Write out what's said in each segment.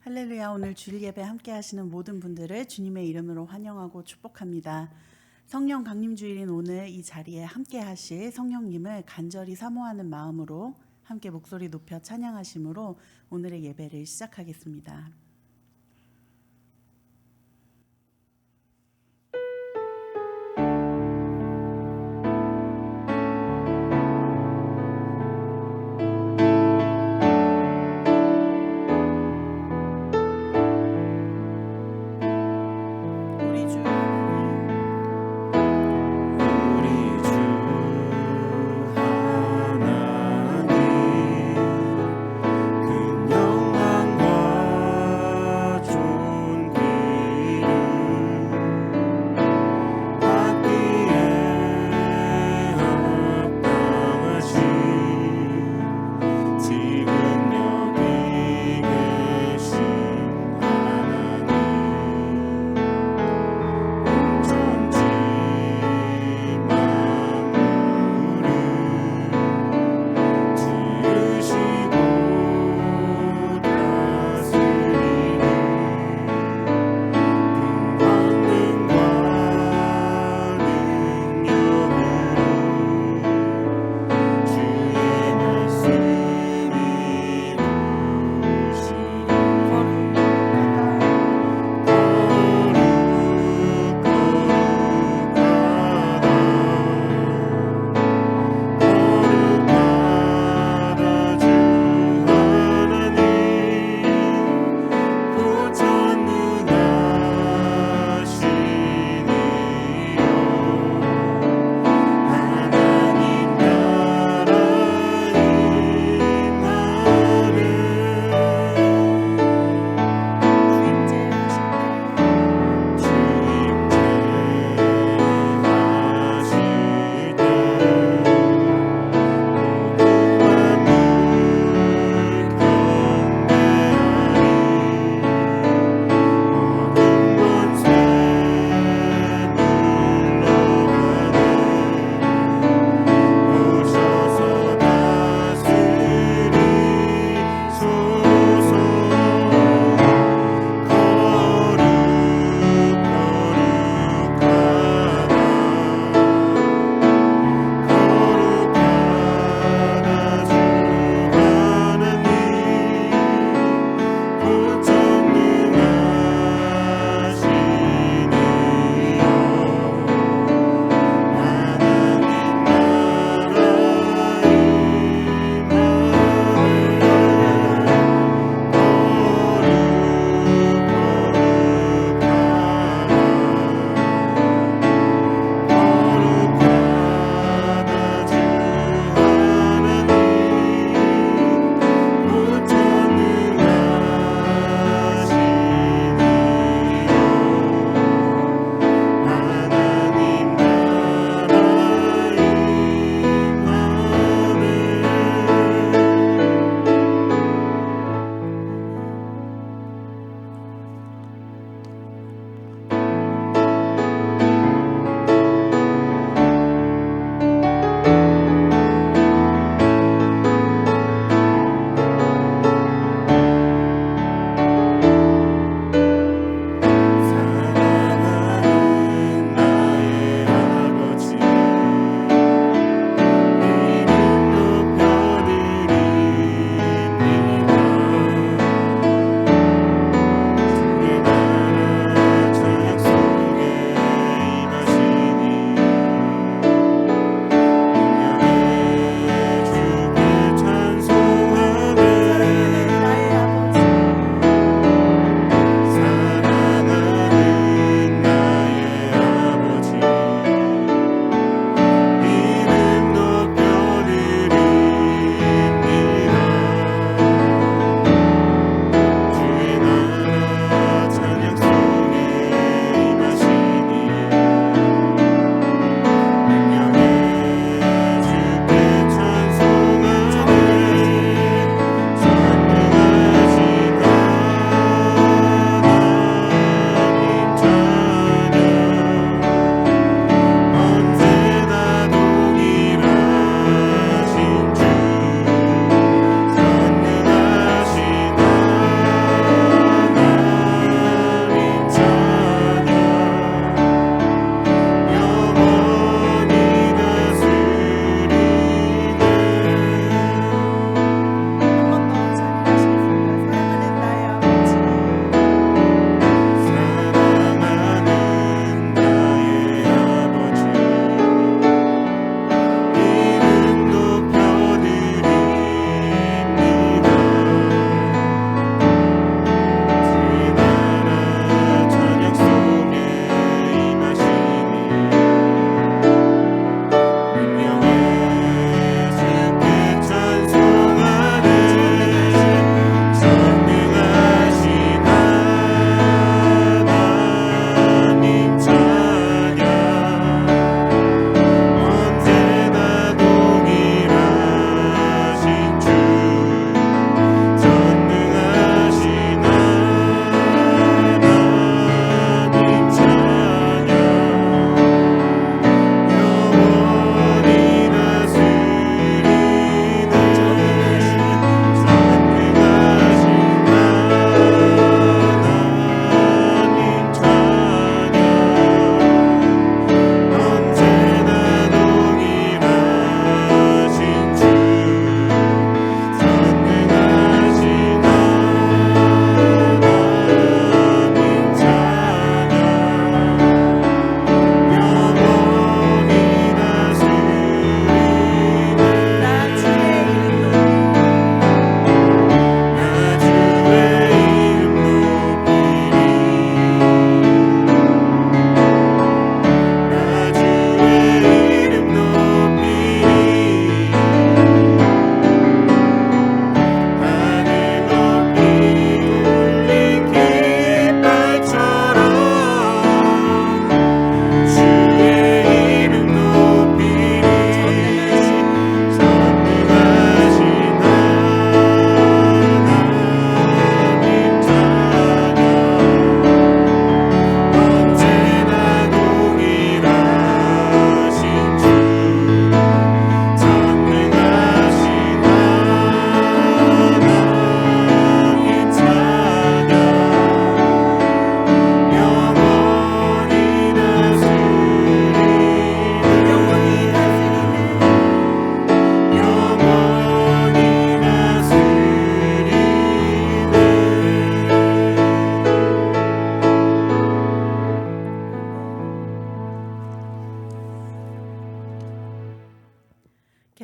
할렐루야. 오늘 주일 예배 함께 하시는 모든 분들을 주님의 이름으로 환영하고 축복합니다. 성령 강림 주일인 오늘 이 자리에 함께 하실 성령님을 간절히 사모하는 마음으로 함께 목소리 높여 찬양하심으로 오늘의 예배를 시작하겠습니다. 영광과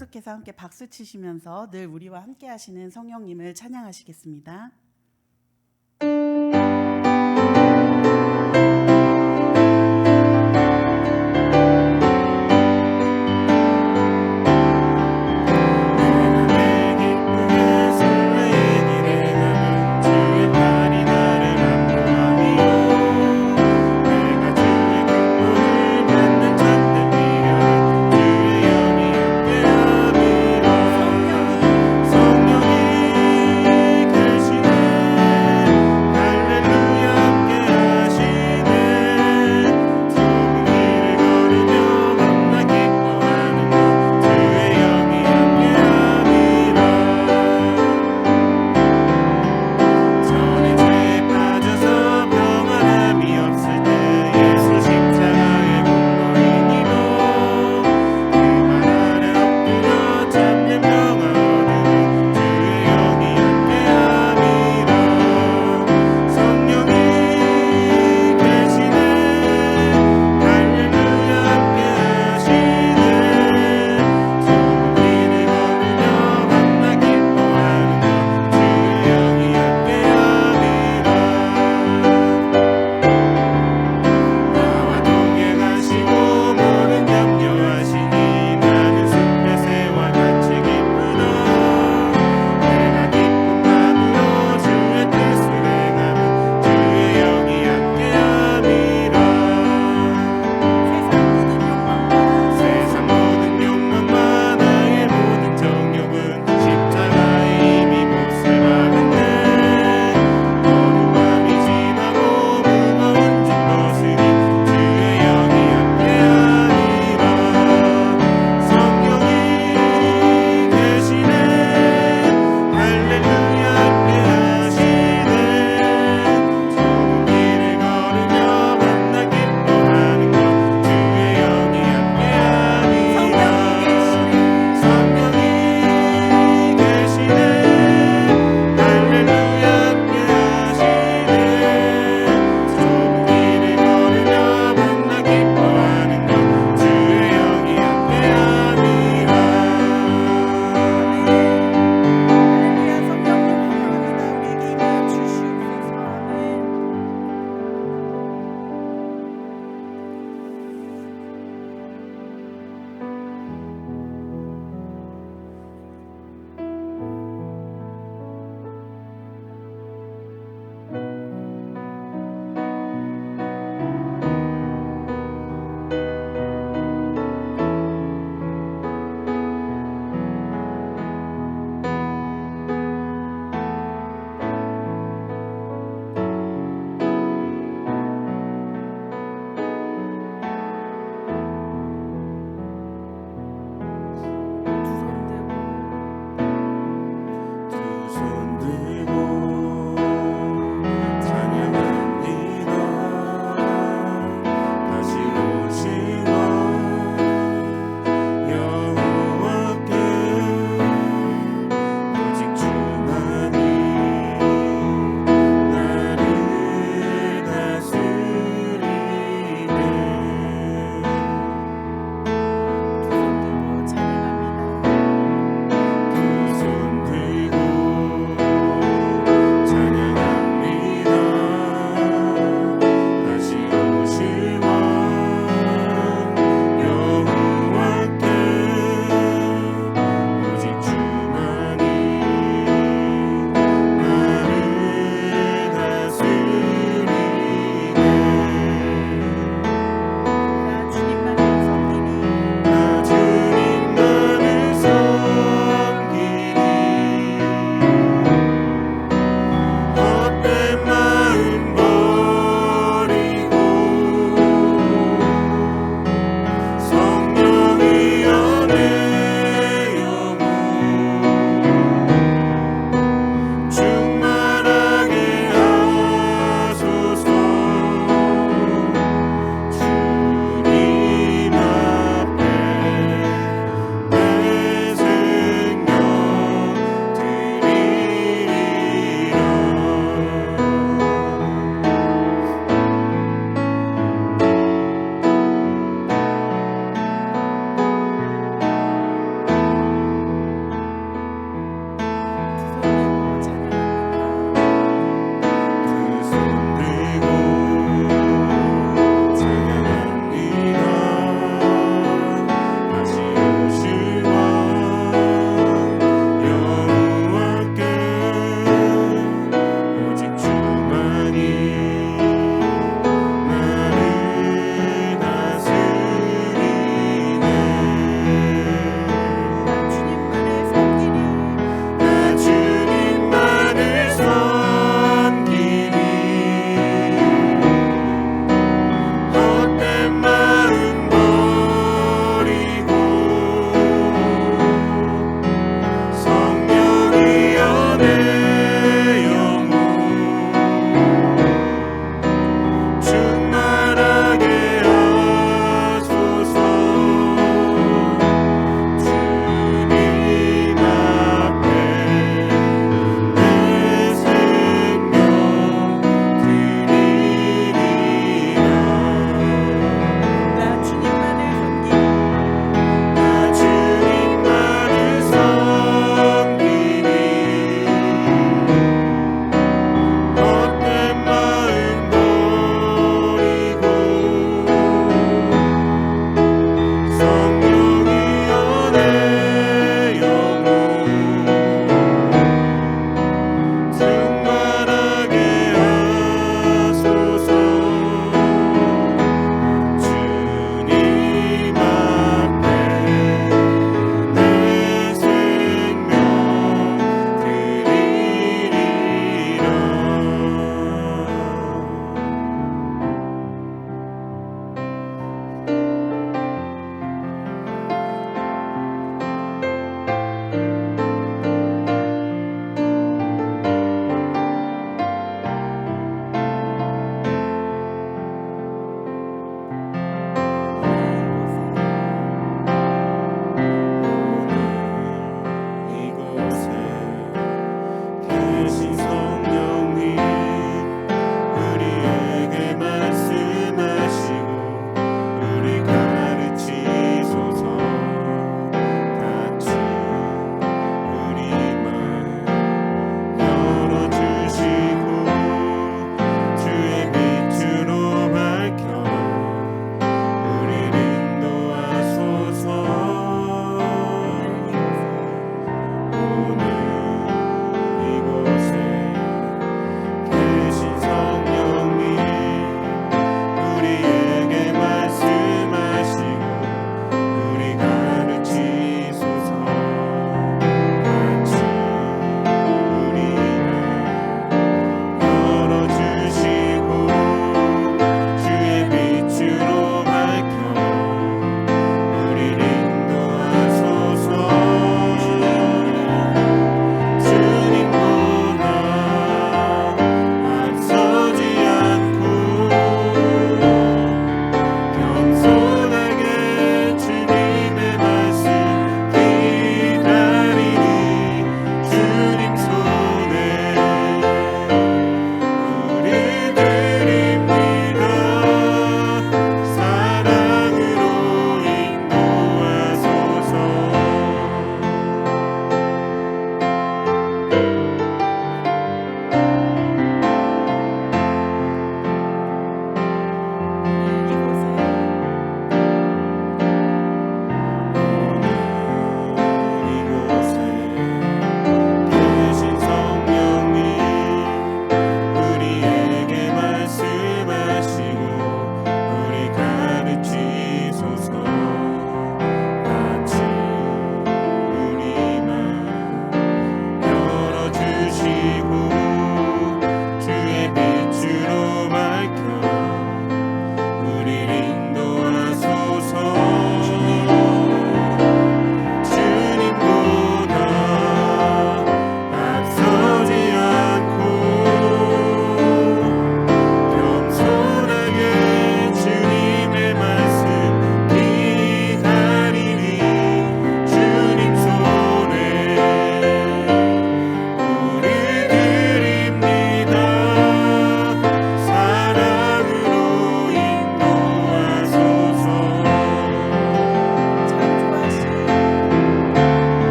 계속해서 함께 박수 치시면서 늘 우리와 함께 하시는 성령님을 찬양하시겠습니다. 성령이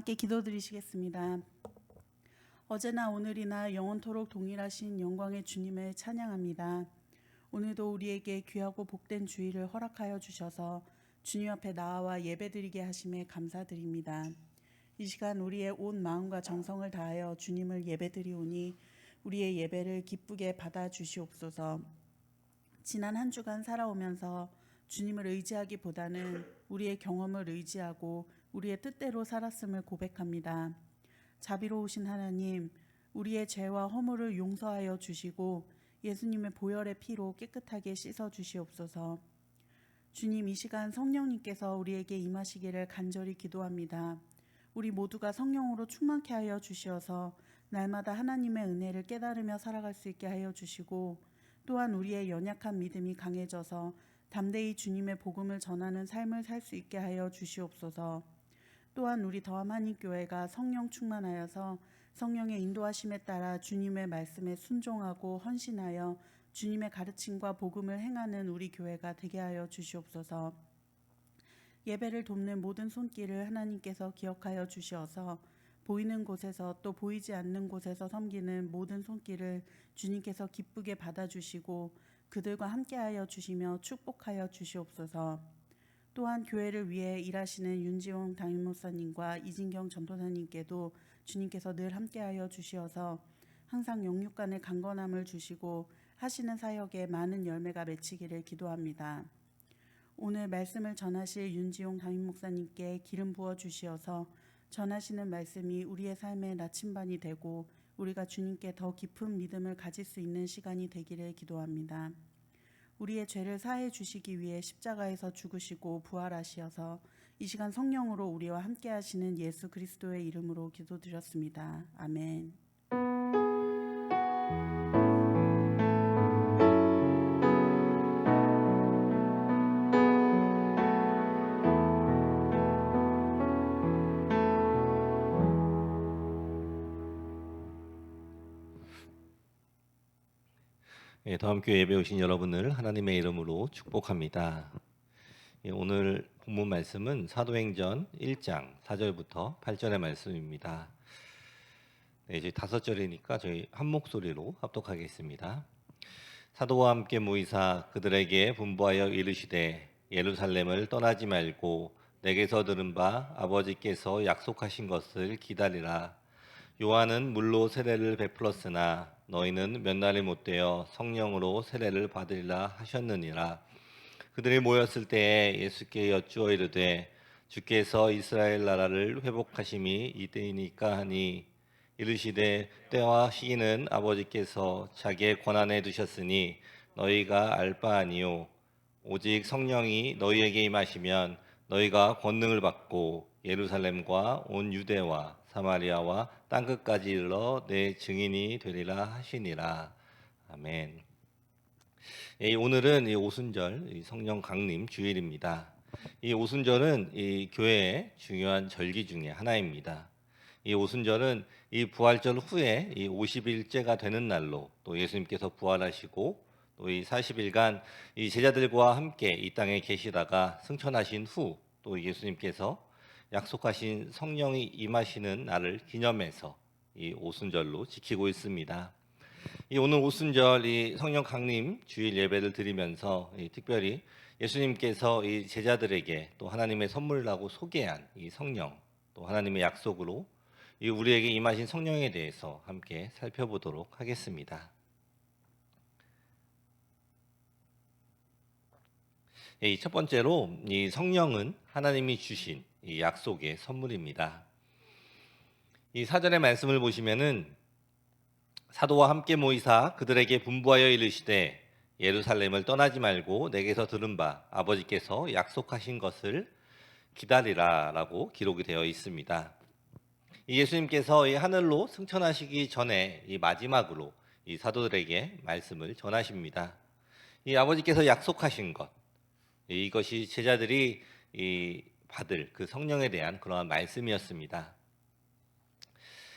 함께 기도드리시겠습니다. 어제나 오늘이나 영원토록 동일하신 영광의 주님을 찬양합니다. 오늘도 우리에게 귀하고 복된 주일을 허락하여 주셔서 주님 앞에 나와 예배드리게 하심에 감사드립니다. 이 시간 우리의 온 마음과 정성을 다하여 주님을 예배드리오니 우리의 예배를 기쁘게 받아주시옵소서. 지난 한 주간 살아오면서 주님을 의지하기보다는 우리의 경험을 의지하고 우리의 뜻대로 살았음을 고백합니다. 자비로우신 하나님, 우리의 죄와 허물을 용서하여 주시고 예수님의 보혈의 피로 깨끗하게 씻어 주시옵소서. 주님, 이 시간 성령님께서 우리에게 임하시기를 간절히 기도합니다. 우리 모두가 성령으로 충만케 하여 주시어서 날마다 하나님의 은혜를 깨달으며 살아갈 수 있게 하여 주시고, 또한 우리의 연약한 믿음이 강해져서 담대히 주님의 복음을 전하는 삶을 살 수 있게 하여 주시옵소서. 또한 우리 더함 한인교회가 성령 충만하여서 성령의 인도하심에 따라 주님의 말씀에 순종하고 헌신하여 주님의 가르침과 복음을 행하는 우리 교회가 되게 하여 주시옵소서. 예배를 돕는 모든 손길을 하나님께서 기억하여 주시어서 보이는 곳에서 또 보이지 않는 곳에서 섬기는 모든 손길을 주님께서 기쁘게 받아주시고 그들과 함께하여 주시며 축복하여 주시옵소서. 또한 교회를 위해 일하시는 윤지용 담임목사님과 이진경 전도사님께도 주님께서 늘 함께하여 주시어서 항상 영육 간의 강건함을 주시고 하시는 사역에 많은 열매가 맺히기를 기도합니다. 오늘 말씀을 전하실 윤지용 담임목사님께 기름 부어 주시어서 전하시는 말씀이 우리의 삶의 나침반이 되고 우리가 주님께 더 깊은 믿음을 가질 수 있는 시간이 되기를 기도합니다. 우리의 죄를 사해 주시기 위해 십자가에서 죽으시고 부활하시어서 이 시간 성령으로 우리와 함께 하시는 예수 그리스도의 이름으로 기도드렸습니다. 아멘. 더함교회 예배 오신 여러분을 하나님의 이름으로 축복합니다. 오늘 본문 말씀은 사도행전 1장 4절부터 8절의 말씀입니다. 이제 5절이니까 저희 한 목소리로 합독하겠습니다. 사도와 함께 모이사 그들에게 분부하여 이르시되 예루살렘을 떠나지 말고 내게서 들은 바 아버지께서 약속하신 것을 기다리라. 요한은 물로 세례를 베풀었으나 너희는 몇 날이 못되어 성령으로 세례를 받으리라 하셨느니라. 그들이 모였을 때에 예수께 여쭈어 이르되 주께서 이스라엘 나라를 회복하심이 이때이니까 하니 이르시되 때와 시기는 아버지께서 자기의 권한에 두셨으니 너희가 알 바 아니요 오직 성령이 너희에게 임하시면 너희가 권능을 받고 예루살렘과 온 유대와 사마리아와 땅끝까지 이르러 내 증인이 되리라 하시니라. 아멘. 오늘은 오순절 성령 강림 주일입니다. 이 오순절은 이 교회의 중요한 절기 중에 하나입니다. 이 오순절은 이 부활절 후에 이 50일째가 되는 날로 또 예수님께서 부활하시고 또 이 40일간 이 제자들과 함께 이 땅에 계시다가 승천하신 후 또 예수님께서 약속하신 성령이 임하시는 날을 기념해서 이 오순절로 지키고 있습니다. 이 오늘 오순절 이 성령 강림 주일 예배를 드리면서 특별히 예수님께서 이 제자들에게 또 하나님의 선물이라고 소개한 이 성령 또 하나님의 약속으로 이 우리에게 임하신 성령에 대해서 함께 살펴보도록 하겠습니다. 이 첫 번째로 이 성령은 하나님이 주신 이 약속의 선물입니다. 이 사절의 말씀을 보시면은 사도와 함께 모이사 그들에게 분부하여 이르시되 예루살렘을 떠나지 말고 내게서 들은 바 아버지께서 약속하신 것을 기다리라라고 기록이 되어 있습니다. 이 예수님께서 이 하늘로 승천하시기 전에 이 마지막으로 이 사도들에게 말씀을 전하십니다. 이 아버지께서 약속하신 것, 이것이 제자들이 이 받을 그 성령에 대한 그러한 말씀이었습니다.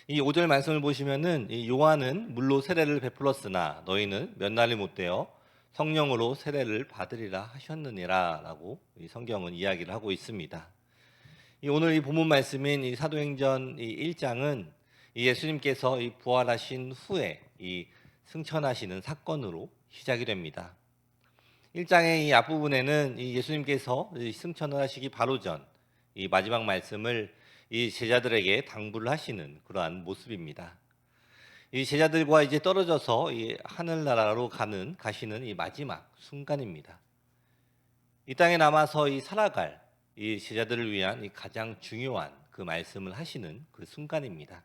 이 5절 말씀을 보시면은 이 요한은 물로 세례를 베풀었으나 너희는 몇 날이 못되어 성령으로 세례를 받으리라 하셨느니라라고 이 성경은 이야기를 하고 있습니다. 오늘 이 본문 말씀인 이 사도행전 이 1장은 이 예수님께서 이 부활하신 후에 이 승천하시는 사건으로 시작이 됩니다. 1장의 이 앞부분에는 이 예수님께서 이 승천을 하시기 바로 전 이 마지막 말씀을 이 제자들에게 당부를 하시는 그러한 모습입니다. 이 제자들과 이제 떨어져서 이 하늘나라로 가시는 이 마지막 순간입니다. 이 땅에 남아서 이 살아갈 이 제자들을 위한 이 가장 중요한 그 말씀을 하시는 그 순간입니다.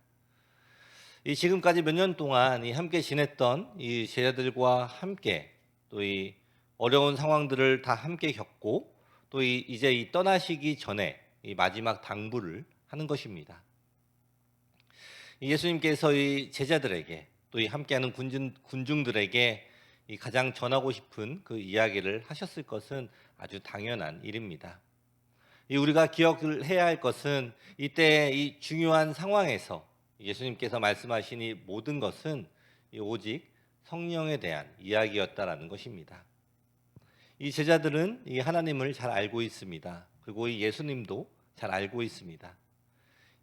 이 지금까지 몇 년 동안 이 함께 지냈던 이 제자들과 함께 또 이 어려운 상황들을 다 함께 겪고 또 이제 이 떠나시기 전에 이 마지막 당부를 하는 것입니다. 예수님께서 이 제자들에게 또 이 함께하는 군중들에게 이 가장 전하고 싶은 그 이야기를 하셨을 것은 아주 당연한 일입니다. 우리가 기억을 해야 할 것은 이때 이 중요한 상황에서 예수님께서 말씀하신 이 모든 것은 오직 성령에 대한 이야기였다라는 것입니다. 이 제자들은 이 하나님을 잘 알고 있습니다. 그리고 이 예수님도 잘 알고 있습니다.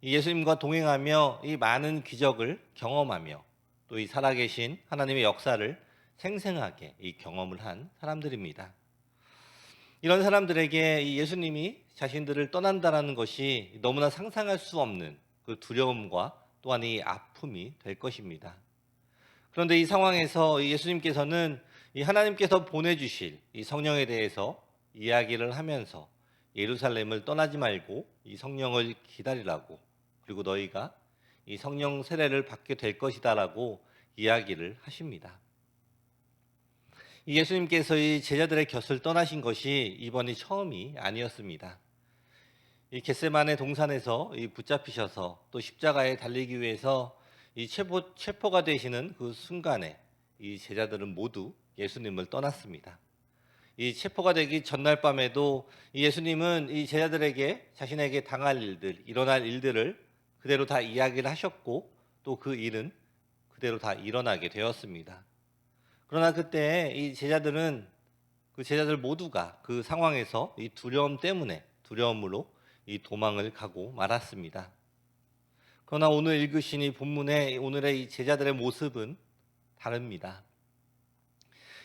이 예수님과 동행하며 이 많은 기적을 경험하며 또 이 살아계신 하나님의 역사를 생생하게 이 경험을 한 사람들입니다. 이런 사람들에게 이 예수님이 자신들을 떠난다라는 것이 너무나 상상할 수 없는 그 두려움과 또한 이 아픔이 될 것입니다. 그런데 이 상황에서 예수님께서는 이 하나님께서 보내주실 이 성령에 대해서 이야기를 하면서 예루살렘을 떠나지 말고 이 성령을 기다리라고, 그리고 너희가 이 성령 세례를 받게 될 것이다라고 이야기를 하십니다. 예수님께서 이 제자들의 곁을 떠나신 것이 이번이 처음이 아니었습니다. 이 겟세마네 동산에서 이 붙잡히셔서 또 십자가에 달리기 위해서 이 체포가 되시는 그 순간에 이 제자들은 모두 예수님을 떠났습니다. 이 체포가 되기 전날 밤에도 예수님은 이 제자들에게 자신에게 당할 일들, 일어날 일들을 그대로 다 이야기를 하셨고 또 그 일은 그대로 다 일어나게 되었습니다. 그러나 그때 이 제자들은 그 제자들 모두가 그 상황에서 이 두려움으로 이 도망을 가고 말았습니다. 그러나 오늘 읽으신 이 본문의 오늘의 이 제자들의 모습은 다릅니다.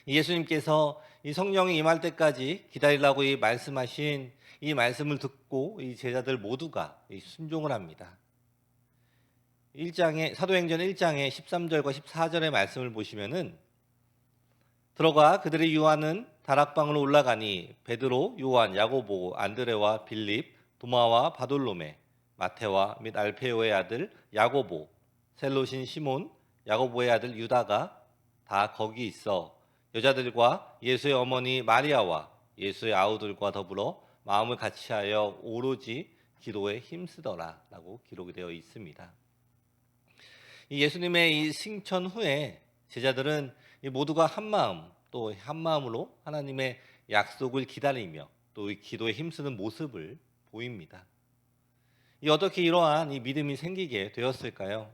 예수님께서 이 성령이 임할 때까지 기다리라고 이 말씀하신 이 말씀을 듣고 이 제자들 모두가 이 순종을 합니다. 사도행전 1장의 13절과 14절의 말씀을 보시면은 들어가 그들이 유하는 다락방으로 올라가니 베드로, 요한, 야고보, 안드레와 빌립, 도마와 바돌로메, 마테와 및 알페오의 아들 야고보, 셀롯인 시몬, 야고보의 아들 유다가 다 거기 있어 여자들과 예수의 어머니 마리아와 예수의 아우들과 더불어 마음을 같이하여 오로지 기도에 힘쓰더라라고 기록이 되어 있습니다. 이 예수님의 이 승천 후에 제자들은 모두가 한 마음 또 한 마음으로 하나님의 약속을 기다리며 또 이 기도에 힘쓰는 모습을 보입니다. 어떻게 이러한 이 믿음이 생기게 되었을까요?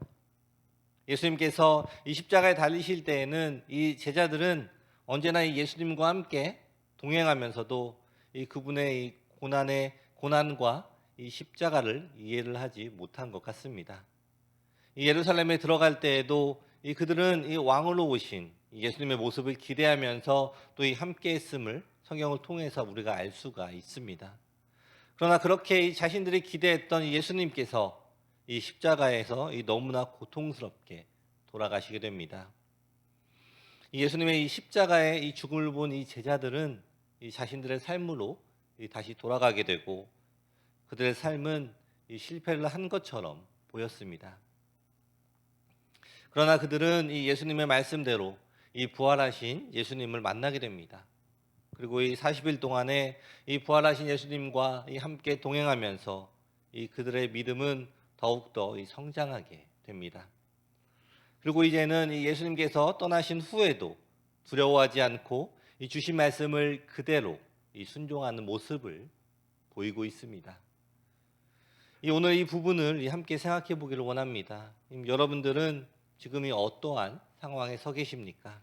예수님께서 이 십자가에 달리실 때에는 이 제자들은 언제나 이 예수님과 함께 동행하면서도 이 그분의 이 고난과 이 십자가를 이해를 하지 못한 것 같습니다. 이 예루살렘에 들어갈 때에도 이 그들은 이 왕으로 오신 예수님의 모습을 기대하면서 또 이 함께했음을 성경을 통해서 우리가 알 수가 있습니다. 그러나 그렇게 이 자신들이 기대했던 예수님께서 이 십자가에서 이 너무나 고통스럽게 돌아가시게 됩니다. 예수님의 이 십자가의 이 죽음을 본 이 제자들은 이 자신들의 삶으로 다시 돌아가게 되고 그들의 삶은 이 실패를 한 것처럼 보였습니다. 그러나 그들은 이 예수님의 말씀대로 이 부활하신 예수님을 만나게 됩니다. 그리고 이 40일 동안에 이 부활하신 예수님과 이 함께 동행하면서 이 그들의 믿음은 더욱더 이 성장하게 됩니다. 그리고 이제는 이 예수님께서 떠나신 후에도 두려워하지 않고 이 주신 말씀을 그대로 이 순종하는 모습을 보이고 있습니다. 오늘 이 부분을 함께 생각해 보기를 원합니다. 여러분들은 지금 이 어떠한 상황에 서 계십니까?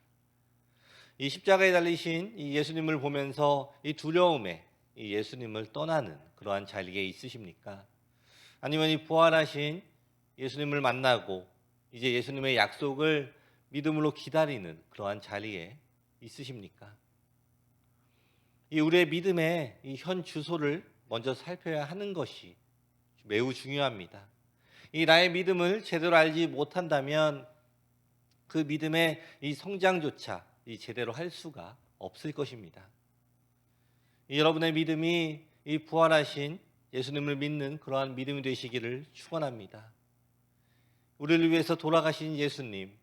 이 십자가에 달리신 이 예수님을 보면서 이 두려움에 이 예수님을 떠나는 그러한 자리에 있으십니까? 아니면 이 부활하신 예수님을 만나고 이제 예수님의 약속을 믿음으로 기다리는 그러한 자리에 있으십니까? 이 우리의 믿음의 이 현 주소를 먼저 살펴야 하는 것이 매우 중요합니다. 이 나의 믿음을 제대로 알지 못한다면 그 믿음의 이 성장조차 이 제대로 할 수가 없을 것입니다. 여러분의 믿음이 이 부활하신 예수님을 믿는 그러한 믿음이 되시기를 축원합니다. 우리를 위해서 돌아가신 예수님,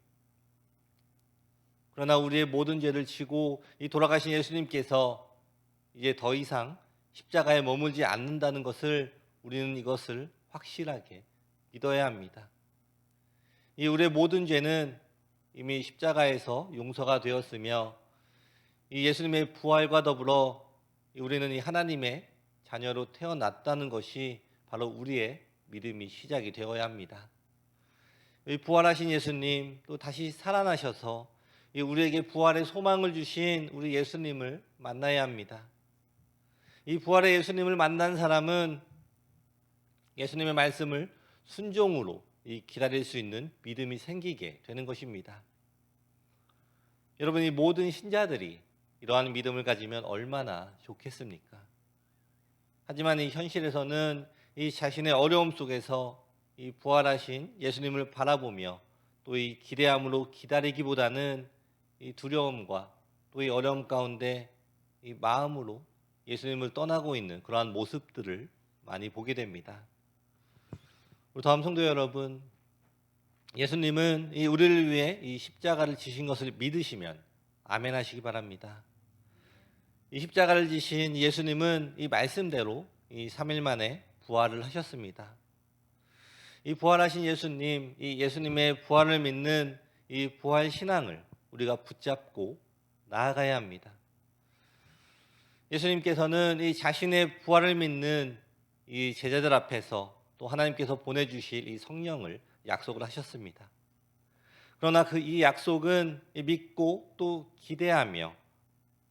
그러나 우리의 모든 죄를 지고 이 돌아가신 예수님께서 이제 더 이상 십자가에 머물지 않는다는 것을 우리는 이것을 확실하게 믿어야 합니다. 이 우리의 모든 죄는 이미 십자가에서 용서가 되었으며 이 예수님의 부활과 더불어 우리는 이 하나님의 자녀로 태어났다는 것이 바로 우리의 믿음이 시작이 되어야 합니다. 이 부활하신 예수님 또 다시 살아나셔서 우리에게 부활의 소망을 주신 우리 예수님을 만나야 합니다. 이 부활의 예수님을 만난 사람은 예수님의 말씀을 순종으로 기다릴 수 있는 믿음이 생기게 되는 것입니다. 여러분, 이 모든 신자들이 이러한 믿음을 가지면 얼마나 좋겠습니까? 하지만 이 현실에서는 이 자신의 어려움 속에서 이 부활하신 예수님을 바라보며 또 이 기대함으로 기다리기보다는 이 두려움과 또 이 어려움 가운데 이 마음으로 예수님을 떠나고 있는 그러한 모습들을 많이 보게 됩니다. 우리 다음 성도 여러분, 예수님은 이 우리를 위해 이 십자가를 지신 것을 믿으시면 아멘 하시기 바랍니다. 이 십자가를 지신 예수님은 이 말씀대로 이 3일 만에 부활을 하셨습니다. 이 부활하신 예수님, 이 예수님의 부활을 믿는 이 부활 신앙을 우리가 붙잡고 나아가야 합니다. 예수님께서는 이 자신의 부활을 믿는 이 제자들 앞에서 또 하나님께서 보내주실 이 성령을 약속을 하셨습니다. 그러나 이 약속은 믿고 또 기대하며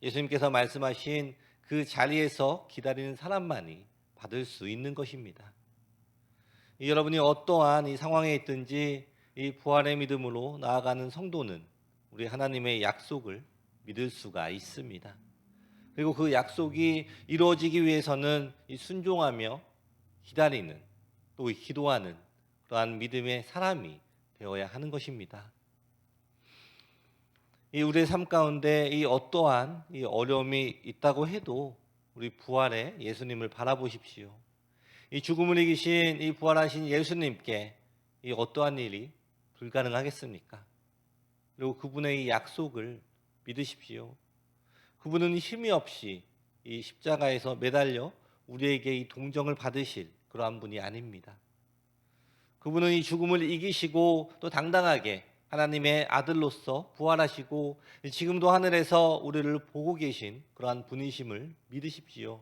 예수님께서 말씀하신 그 자리에서 기다리는 사람만이 받을 수 있는 것입니다. 여러분이 어떠한 이 상황에 있든지 이 부활의 믿음으로 나아가는 성도는 우리 하나님의 약속을 믿을 수가 있습니다. 그리고 그 약속이 이루어지기 위해서는 이 순종하며 기다리는 또 기도하는 그러한 믿음의 사람이 되어야 하는 것입니다. 이 우리의 삶 가운데 이 어떠한 이 어려움이 있다고 해도 우리 부활의 예수님을 바라보십시오. 이 죽음을 이기신 이 부활하신 예수님께 이 어떠한 일이 불가능하겠습니까? 그리고 그분의 이 약속을 믿으십시오. 그분은 힘이 없이 이 십자가에서 매달려 우리에게 이 동정을 받으실 그러한 분이 아닙니다. 그분은 이 죽음을 이기시고 또 당당하게 하나님의 아들로서 부활하시고 지금도 하늘에서 우리를 보고 계신 그러한 분이심을 믿으십시오.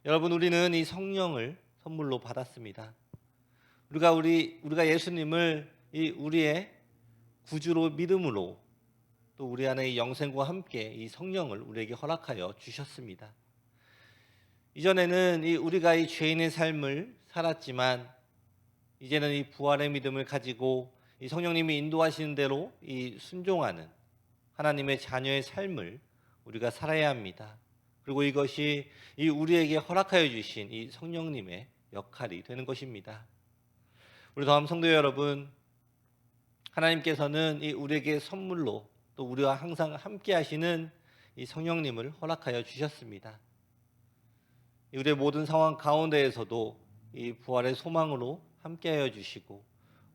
여러분, 우리는 이 성령을 선물로 받았습니다. 우리가 예수님을 우리의 구주로 믿음으로 또 우리 안에 이 영생과 함께 이 성령을 우리에게 허락하여 주셨습니다. 이전에는 우리가 이 죄인의 삶을 살았지만 이제는 이 부활의 믿음을 가지고 이 성령님이 인도하시는 대로 이 순종하는 하나님의 자녀의 삶을 우리가 살아야 합니다. 그리고 이것이 우리에게 허락하여 주신 이 성령님의 역할이 되는 것입니다. 우리 다음 성도 여러분, 하나님께서는 우리에게 선물로 또 우리와 항상 함께 하시는 이 성령님을 허락하여 주셨습니다. 우리의 모든 상황 가운데에서도 이 부활의 소망으로 함께하여 주시고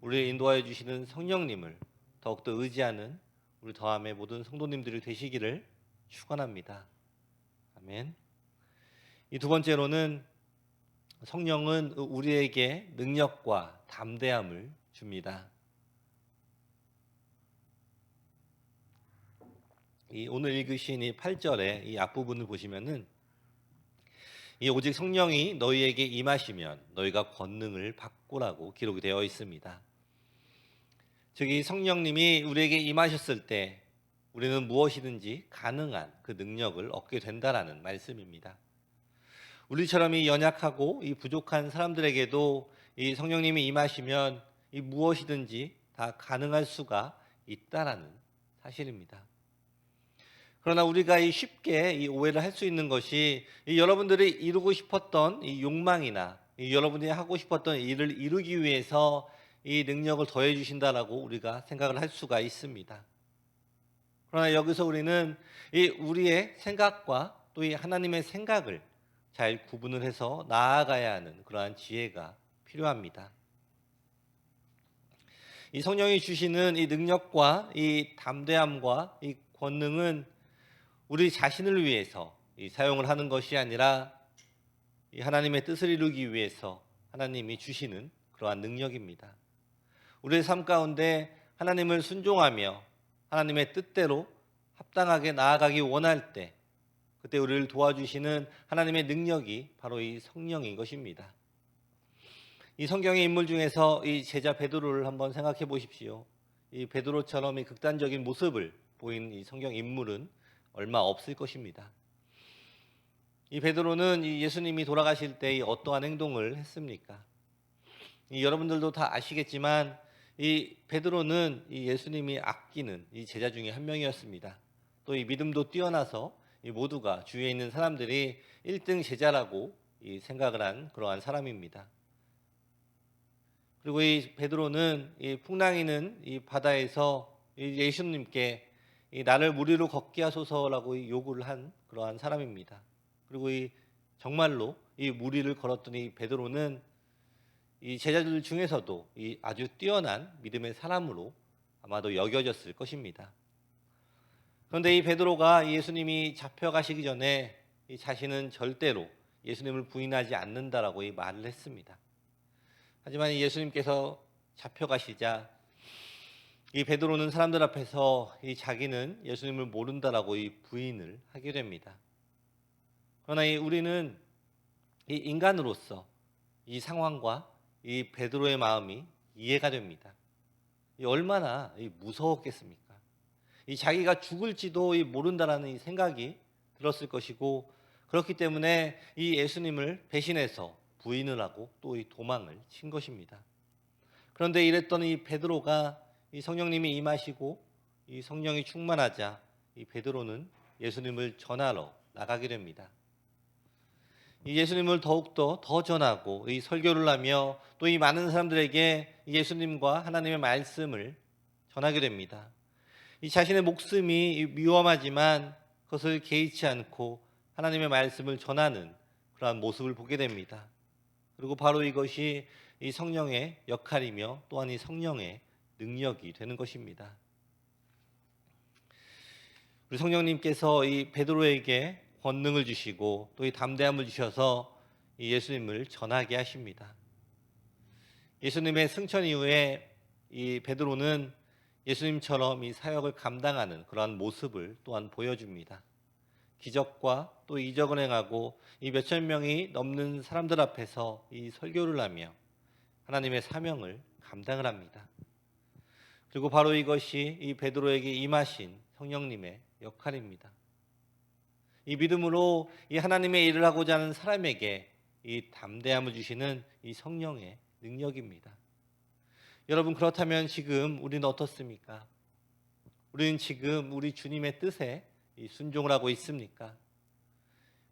우리를 인도하여 주시는 성령님을 더욱더 의지하는 우리 더함의 모든 성도님들이 되시기를 축원합니다. 아멘. 이 두 번째로는 성령은 우리에게 능력과 담대함을 줍니다. 오늘 읽으신 이 8절의 이 앞부분을 보시면은 오직 성령이 너희에게 임하시면 너희가 권능을 받고라고 기록이 되어 있습니다. 즉, 이 성령님이 우리에게 임하셨을 때 우리는 무엇이든지 가능한 그 능력을 얻게 된다라는 말씀입니다. 우리처럼 이 연약하고 이 부족한 사람들에게도 이 성령님이 임하시면 이 무엇이든지 다 가능할 수가 있다라는 사실입니다. 그러나 우리가 이 쉽게 이 오해를 할 수 있는 것이 이 여러분들이 이루고 싶었던 이 욕망이나 이 여러분이 하고 싶었던 일을 이루기 위해서 이 능력을 더해 주신다라고 우리가 생각을 할 수가 있습니다. 그러나 여기서 우리는 이 우리의 생각과 또 이 하나님의 생각을 잘 구분을 해서 나아가야 하는 그러한 지혜가 필요합니다. 이 성령이 주시는 이 능력과 이 담대함과 이 권능은 우리 자신을 위해서 이 사용을 하는 것이 아니라 이 하나님의 뜻을 이루기 위해서 하나님이 주시는 그러한 능력입니다. 우리의 삶 가운데 하나님을 순종하며 하나님의 뜻대로 합당하게 나아가기 원할 때 그때 우리를 도와주시는 하나님의 능력이 바로 이 성령인 것입니다. 이 성경의 인물 중에서 이 제자 베드로를 한번 생각해 보십시오. 이 베드로처럼 이 극단적인 모습을 보인 이 성경 인물은 얼마 없을 것입니다. 이 베드로는 이 예수님이 돌아가실 때 어떠한 행동을 했습니까? 이 여러분들도 다 아시겠지만 이 베드로는 이 예수님이 아끼는 이 제자 중에 한 명이었습니다. 또 이 믿음도 뛰어나서 이 모두가 주위에 있는 사람들이 1등 제자라고 이 생각을 한 그러한 사람입니다. 그리고 이 베드로는 이 풍랑이는 이 바다에서 이 예수님께 이 나를 무리로 걷게 하소서라고 이 요구를 한 그러한 사람입니다. 그리고 이 정말로 이 무리를 걸었던 이 베드로는 이 제자들 중에서도 이 아주 뛰어난 믿음의 사람으로 아마도 여겨졌을 것입니다. 그런데 이 베드로가 예수님이 잡혀가시기 전에 이 자신은 절대로 예수님을 부인하지 않는다라고 이 말을 했습니다. 하지만 예수님께서 잡혀가시자 이 베드로는 사람들 앞에서 이 자기는 예수님을 모른다라고 이 부인을 하게 됩니다. 그러나 우리는 이 인간으로서 이 상황과 이 베드로의 마음이 이해가 됩니다. 얼마나 무서웠겠습니까? 이 자기가 죽을지도 모른다라는 이 생각이 들었을 것이고 그렇기 때문에 이 예수님을 배신해서 부인을 하고 또 이 도망을 친 것입니다. 그런데 이랬던 이 베드로가 이 성령님이 임하시고 이 성령이 충만하자 이 베드로는 예수님을 전하러 나가게 됩니다. 이 예수님을 더욱더 더 전하고 이 설교를 하며 또 이 많은 사람들에게 예수님과 하나님의 말씀을 전하게 됩니다. 이 자신의 목숨이 위험하지만 그것을 개의치 않고 하나님의 말씀을 전하는 그러한 모습을 보게 됩니다. 그리고 바로 이것이 이 성령의 역할이며 또한 이 성령의 능력이 되는 것입니다. 우리 성령님께서 이 베드로에게 권능을 주시고 또 이 담대함을 주셔서 이 예수님을 전하게 하십니다. 예수님의 승천 이후에 이 베드로는 예수님처럼 이 사역을 감당하는 그러한 모습을 또한 보여줍니다. 기적과 또 이적을 행하고 이 몇천 명이 넘는 사람들 앞에서 이 설교를 하며 하나님의 사명을 감당을 합니다. 그리고 바로 이것이 이 베드로에게 임하신 성령님의 역할입니다. 이 믿음으로 이 하나님의 일을 하고자 하는 사람에게 이 담대함을 주시는 이 성령의 능력입니다. 여러분 그렇다면 지금 우리는 어떻습니까? 우리는 지금 우리 주님의 뜻에 이 순종을 하고 있습니까?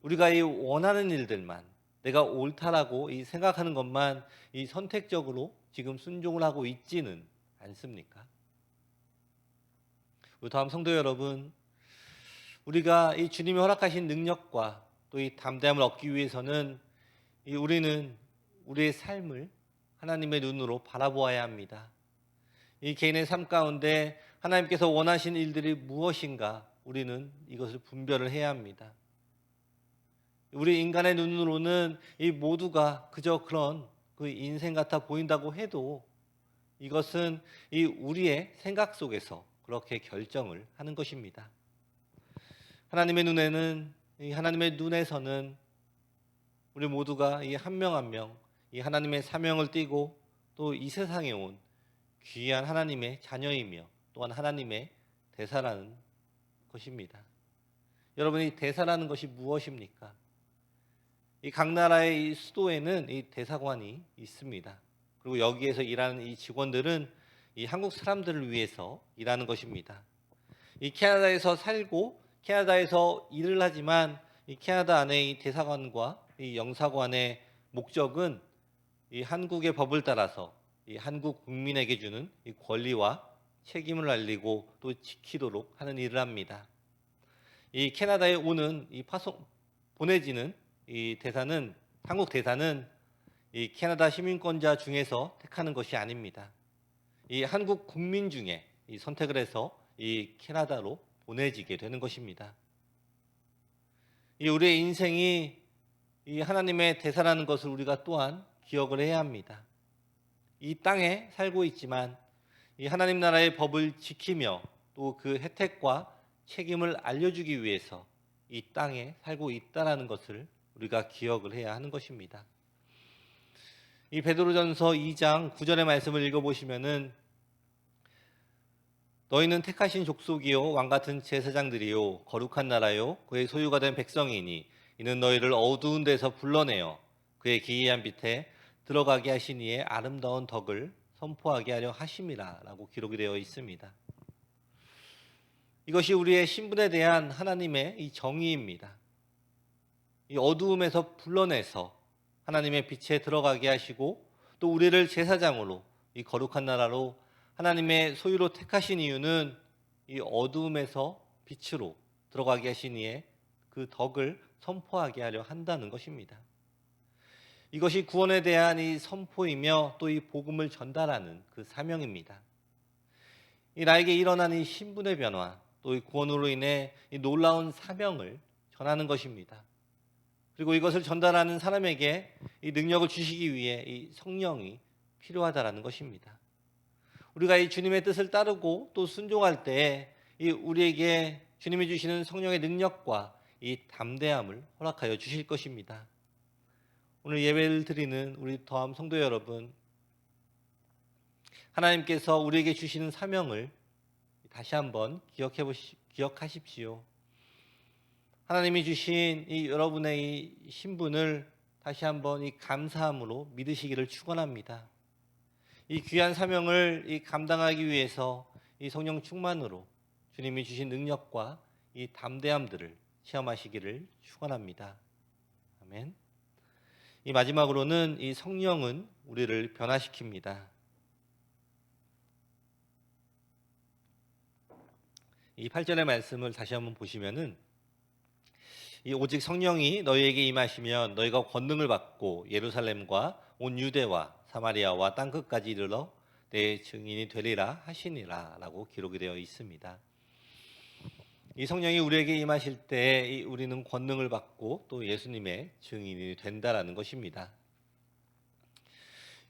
우리가 이 원하는 일들만 내가 옳다라고 이 생각하는 것만 이 선택적으로 지금 순종을 하고 있지는 않습니까? 우리 다음 성도 여러분, 우리가 이 주님이 허락하신 능력과 또 이 담대함을 얻기 위해서는 우리는 우리의 삶을 하나님의 눈으로 바라보아야 합니다. 이 개인의 삶 가운데 하나님께서 원하신 일들이 무엇인가 우리는 이것을 분별을 해야 합니다. 우리 인간의 눈으로는 이 모두가 그저 그런 그 인생 같아 보인다고 해도 이것은 이 우리의 생각 속에서 그렇게 결정을 하는 것입니다. 하나님의 눈에는 이 하나님의 눈에서는 우리 모두가 이 한 명 한 명 이 하나님의 사명을 띠고 또 이 세상에 온 귀한 하나님의 자녀이며 또한 하나님의 대사라는 것입니다. 여러분 이 대사라는 것이 무엇입니까? 이 각 나라의 이 수도에는 이 대사관이 있습니다. 그리고 여기에서 일하는 이 직원들은 이 한국 사람들을 위해서 일하는 것입니다. 이 캐나다에서 살고 캐나다에서 일을 하지만 이 캐나다 안에 이 대사관과 이 영사관의 목적은 이 한국의 법을 따라서 이 한국 국민에게 주는 이 권리와 책임을 알리고 또 지키도록 하는 일을 합니다. 이 캐나다에 오는 이 보내지는 이 대사는 한국 대사는 이 캐나다 시민권자 중에서 택하는 것이 아닙니다. 이 한국 국민 중에 이 선택을 해서 이 캐나다로 보내지게 되는 것입니다. 이 우리의 인생이 이 하나님의 대사라는 것을 우리가 또한 기억을 해야 합니다. 이 땅에 살고 있지만 이 하나님 나라의 법을 지키며 또 그 혜택과 책임을 알려주기 위해서 이 땅에 살고 있다라는 것을 우리가 기억을 해야 하는 것입니다. 이 베드로전서 2장 9절의 말씀을 읽어보시면은 너희는 택하신 족속이요 왕 같은 제사장들이요 거룩한 나라요 그의 소유가 된 백성이니 이는 너희를 어두운 데서 불러내어 그의 기이한 빛에 들어가게 하신 이의 아름다운 덕을 선포하게 하려 하심이라 라고 기록이 되어 있습니다. 이것이 우리의 신분에 대한 하나님의 이 정의입니다. 이 어두움에서 불러내서 하나님의 빛에 들어가게 하시고 또 우리를 제사장으로 이 거룩한 나라로 하나님의 소유로 택하신 이유는 이 어두움에서 빛으로 들어가게 하신 이의 그 덕을 선포하게 하려 한다는 것입니다. 이것이 구원에 대한 이 선포이며 또 이 복음을 전달하는 그 사명입니다. 이 나에게 일어난 이 신분의 변화 또 이 구원으로 인해 이 놀라운 사명을 전하는 것입니다. 그리고 이것을 전달하는 사람에게 이 능력을 주시기 위해 이 성령이 필요하다라는 것입니다. 우리가 이 주님의 뜻을 따르고 또 순종할 때에 이 우리에게 주님이 주시는 성령의 능력과 이 담대함을 허락하여 주실 것입니다. 오늘 예배를 드리는 우리 더함 성도 여러분, 하나님께서 우리에게 주시는 사명을 다시 한번 기억하십시오. 하나님이 주신 이 여러분의 이 신분을 다시 한번 이 감사함으로 믿으시기를 축원합니다. 이 귀한 사명을 이 감당하기 위해서 이 성령 충만으로 주님이 주신 능력과 이 담대함들을 체험하시기를 축원합니다. 아멘. 이 마지막으로는 이 성령은 우리를 변화시킵니다. 이 8절의 말씀을 다시 한번 보시면은 이 오직 성령이 너희에게 임하시면 너희가 권능을 받고 예루살렘과 온 유대와 사마리아와 땅 끝까지 이르러 내 증인이 되리라 하시니라 라고 기록이 되어 있습니다. 이 성령이 우리에게 임하실 때 우리는 권능을 받고 또 예수님의 증인이 된다라는 것입니다.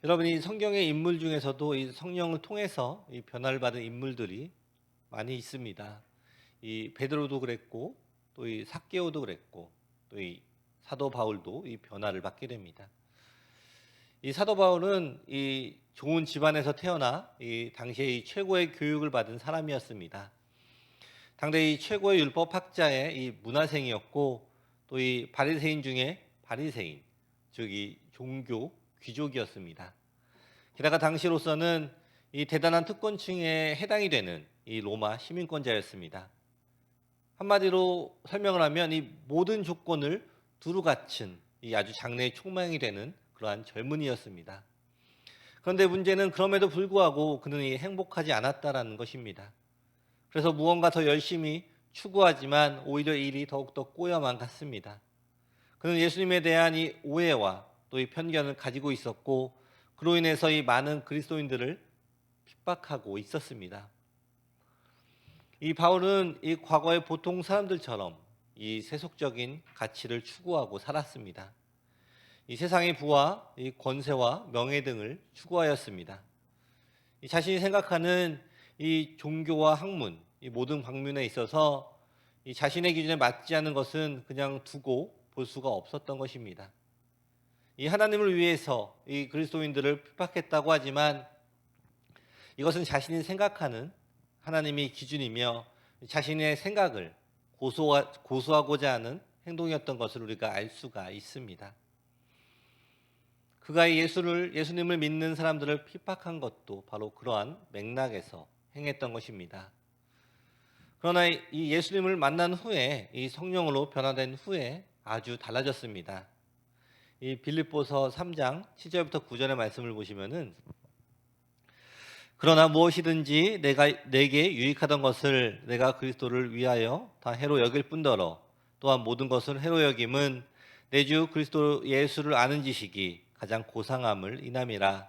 여러분, 이 성경의 인물 중에서도 이 성령을 통해서 이 변화를 받은 인물들이 많이 있습니다. 이 베드로도 그랬고 또 이 삭개오도 그랬고 또 이 사도 바울도 이 변화를 받게 됩니다. 이 사도 바울은 이 좋은 집안에서 태어나 이 당시에 이 최고의 교육을 받은 사람이었습니다. 당대 이 최고의 율법학자의 이 문화생이었고 또 이 바리새인 중에 바리새인, 즉 이 종교 귀족이었습니다. 게다가 당시로서는 이 대단한 특권층에 해당이 되는 이 로마 시민권자였습니다. 한마디로 설명을 하면 이 모든 조건을 두루 갖춘 이 아주 장래의 촉망이 되는 그러한 젊은이였습니다. 그런데 문제는 그럼에도 불구하고 그는 행복하지 않았다라는 것입니다. 그래서 무언가 더 열심히 추구하지만 오히려 일이 더욱더 꼬여만 갔습니다. 그는 예수님에 대한 이 오해와 또 이 편견을 가지고 있었고 그로 인해서 이 많은 그리스도인들을 핍박하고 있었습니다. 이 바울은 이 과거의 보통 사람들처럼 이 세속적인 가치를 추구하고 살았습니다. 이 세상의 부와 이 권세와 명예 등을 추구하였습니다. 이 자신이 생각하는 이 종교와 학문, 이 모든 방면에 있어서 이 자신의 기준에 맞지 않는 것은 그냥 두고 볼 수가 없었던 것입니다. 이 하나님을 위해서 이 그리스도인들을 핍박했다고 하지만 이것은 자신이 생각하는 하나님이 기준이며 자신의 생각을 고수하고자 하는 행동이었던 것을 우리가 알 수가 있습니다. 그가 예수님을 믿는 사람들을 핍박한 것도 바로 그러한 맥락에서 행했던 것입니다. 그러나 이 예수님을 만난 후에, 이 성령으로 변화된 후에 아주 달라졌습니다. 이 빌립보서 3장 7절부터 9절의 말씀을 보시면은, 그러나 무엇이든지 내게 유익하던 것을 내가 그리스도를 위하여 다 해로 여길 뿐더러 또한 모든 것을 해로 여김은 내 주 그리스도 예수를 아는 지식이 가장 고상함을 인함이라.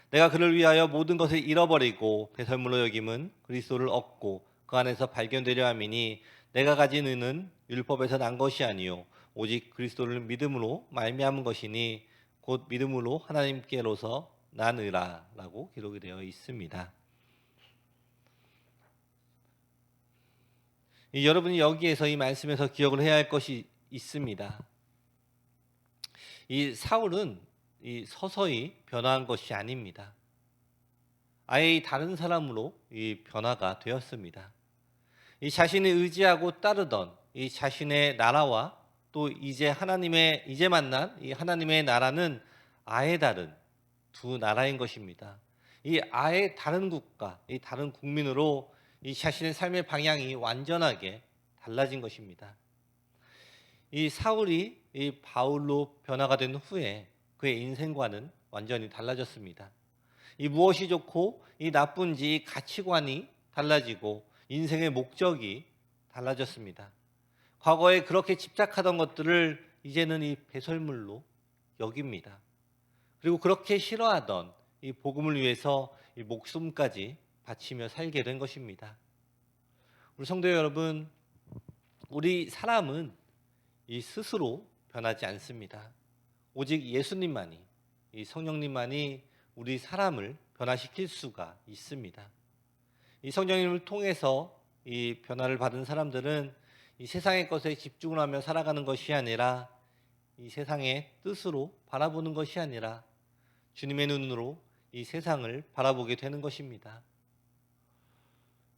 내가 그를 위하여 모든 것을 잃어버리고 배설물로 여김은 그리스도를 얻고 그 안에서 발견되려 함이니 내가 가진 의는 율법에서 난 것이 아니요 오직 그리스도를 믿음으로 말미암은 것이니 곧 믿음으로 하나님께로서 난 의라라고 기록이 되어 있습니다. 여러분이 여기에서 이 말씀에서 기억을 해야 할 것이 있습니다. 이 사울은 이 서서히 변화한 것이 아닙니다. 아예 다른 사람으로 이 변화가 되었습니다. 이 자신이 의지하고 따르던 이 자신의 나라와 또 이제 만난 이 하나님의 나라는 아예 다른 두 나라인 것입니다. 이 아예 다른 국가, 이 다른 국민으로 이 자신의 삶의 방향이 완전하게 달라진 것입니다. 이 사울이 이 바울로 변화가 된 후에 그의 인생관은 완전히 달라졌습니다. 이 무엇이 좋고 이 나쁜지 이 가치관이 달라지고 인생의 목적이 달라졌습니다. 과거에 그렇게 집착하던 것들을 이제는 이 배설물로 여깁니다. 그리고 그렇게 싫어하던 이 복음을 위해서 이 목숨까지 바치며 살게 된 것입니다. 우리 성도 여러분, 우리 사람은 이 스스로 변하지 않습니다. 오직 예수님만이, 이 성령님만이 우리 사람을 변화시킬 수가 있습니다. 이 성령님을 통해서 이 변화를 받은 사람들은 이 세상의 것에 집중을 하며 살아가는 것이 아니라 이 세상의 뜻으로 바라보는 것이 아니라 주님의 눈으로 이 세상을 바라보게 되는 것입니다.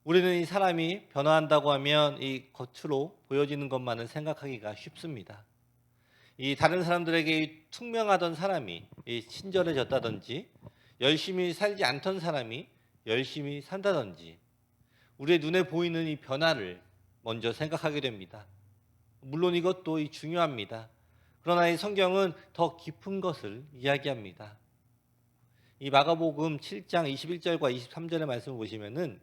우리는 이 사람이 변화한다고 하면 이 겉으로 보여지는 것만을 생각하기가 쉽습니다. 이 다른 사람들에게 투명하던 사람이 친절해졌다든지 열심히 살지 않던 사람이 열심히 산다든지 우리의 눈에 보이는 이 변화를 먼저 생각하게 됩니다. 물론 이것도 중요합니다. 그러나 이 성경은 더 깊은 것을 이야기합니다. 이 마가복음 7장 21절과 23절의 말씀을 보시면은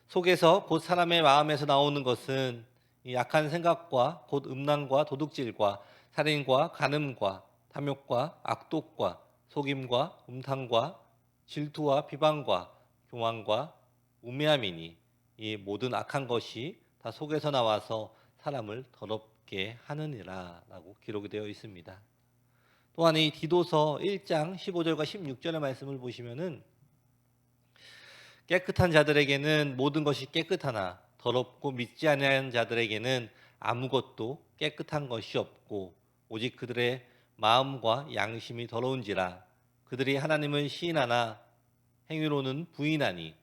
속에서 곧 사람의 마음에서 나오는 것은 이 악한 생각과 곧 음란과 도둑질과 살인과 간음과 탐욕과 악독과 속임과 음탕과 질투와 비방과 교만과 우매함이니 이 모든 악한 것이 다 속에서 나와서 사람을 더럽게 하느니라 라고 기록이 되어 있습니다. 또한 이 디도서 1장 15절과 16절의 말씀을 보시면은 깨끗한 자들에게는 모든 것이 깨끗하나 더럽고 믿지 아니하는 자들에게는 아무것도 깨끗한 것이 없고 오직 그들의 마음과 양심이 더러운지라. 그들이 하나님을 시인하나 행위로는 부인하니